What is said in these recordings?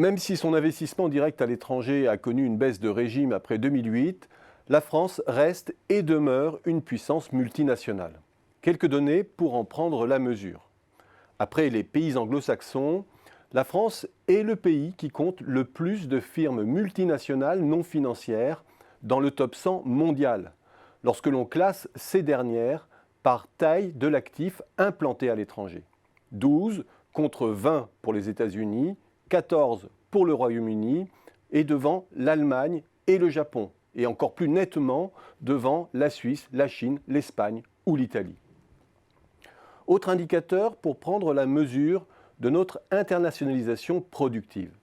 Même si son investissement direct à l'étranger a connu une baisse de régime après 2008, la France reste et demeure une puissance multinationale. Quelques données pour en prendre la mesure. Après les pays anglo-saxons, la France est le pays qui compte le plus de firmes multinationales non financières dans le top 100 mondial, lorsque l'on classe ces dernières par taille de l'actif implanté à l'étranger. 12 contre 20 pour les États-Unis, 14 pour le Royaume-Uni et devant l'Allemagne et le Japon, et encore plus nettement devant la Suisse, la Chine, l'Espagne ou l'Italie. Autre indicateur pour prendre la mesure de notre internationalisation productive.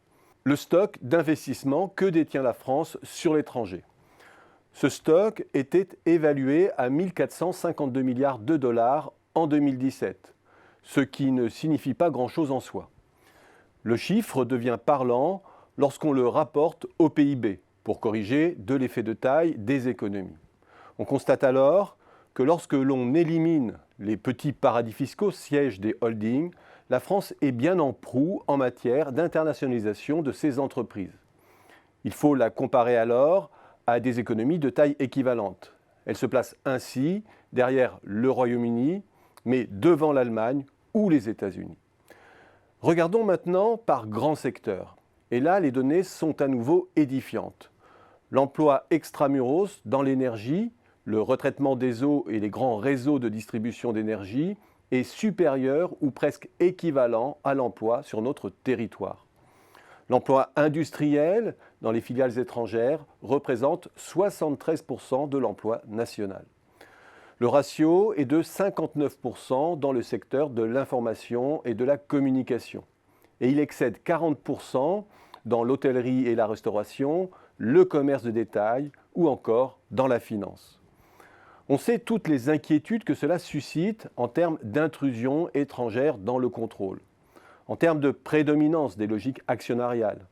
Le stock d'investissement que détient la France sur l'étranger. Ce stock était évalué à 1 452 milliards de dollars en 2017, ce qui ne signifie pas grand-chose en soi. Le chiffre devient parlant lorsqu'on le rapporte au PIB, pour corriger de l'effet de taille des économies. On constate alors que lorsque l'on élimine les petits paradis fiscaux, sièges des holdings, la France est bien en proue en matière d'internationalisation de ses entreprises. Il faut la comparer alors à des économies de taille équivalente. Elle se place ainsi derrière le Royaume-Uni, mais devant l'Allemagne ou les États-Unis. Regardons maintenant par grands secteurs. Et là, les données sont à nouveau édifiantes. L'emploi extramuros dans l'énergie, le retraitement des eaux et les grands réseaux de distribution d'énergie est supérieur ou presque équivalent à l'emploi sur notre territoire. L'emploi industriel dans les filiales étrangères représente 73% de l'emploi national. Le ratio est de 59% dans le secteur de l'information et de la communication. Et il excède 40% dans l'hôtellerie et la restauration, le commerce de détail ou encore dans la finance. On sait toutes les inquiétudes que cela suscite en termes d'intrusion étrangère dans le contrôle, en termes de prédominance des logiques actionnariales,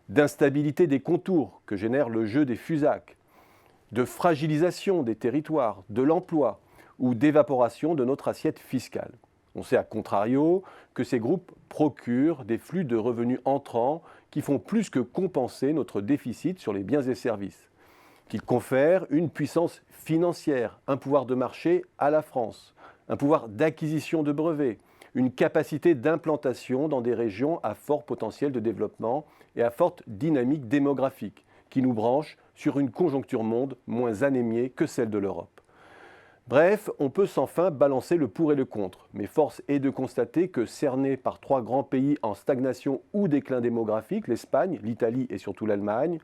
d'instabilité des contours que génère le jeu des FUSAC, de fragilisation des territoires, de l'emploi ou d'évaporation de notre assiette fiscale. On sait à contrario que ces groupes procurent des flux de revenus entrants qui font plus que compenser notre déficit sur les biens et services, qu'ils confèrent une puissance financière, un pouvoir de marché à la France, un pouvoir d'acquisition de brevets, une capacité d'implantation dans des régions à fort potentiel de développement et à forte dynamique démographique, qui nous branchent sur une conjoncture monde moins anémiée que celle de l'Europe. Bref, on peut sans fin balancer le pour et le contre, mais force est de constater que cernés par trois grands pays en stagnation ou déclin démographique, l'Espagne, l'Italie et surtout l'Allemagne,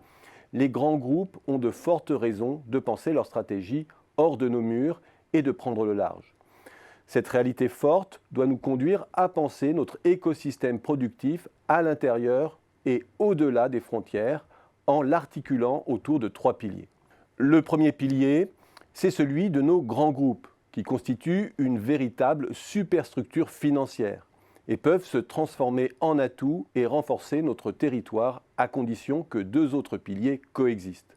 les grands groupes ont de fortes raisons de penser leur stratégie hors de nos murs et de prendre le large. Cette réalité forte doit nous conduire à penser notre écosystème productif à l'intérieur et au-delà des frontières en l'articulant autour de trois piliers. Le premier pilier, c'est celui de nos grands groupes qui constituent une véritable superstructure financière et peuvent se transformer en atout et renforcer notre territoire à condition que deux autres piliers coexistent.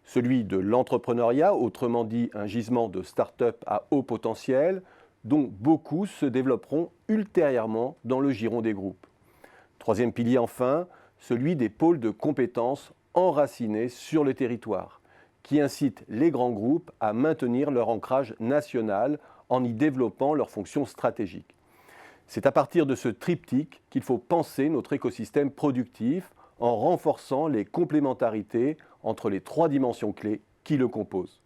Celui de l'entrepreneuriat, autrement dit un gisement de start-up à haut potentiel, dont beaucoup se développeront ultérieurement dans le giron des groupes. Troisième pilier enfin, celui des pôles de compétences enracinés sur le territoire, qui incitent les grands groupes à maintenir leur ancrage national en y développant leurs fonctions stratégiques. C'est à partir de ce triptyque qu'il faut penser notre écosystème productif en renforçant les complémentarités entre les trois dimensions clés qui le composent.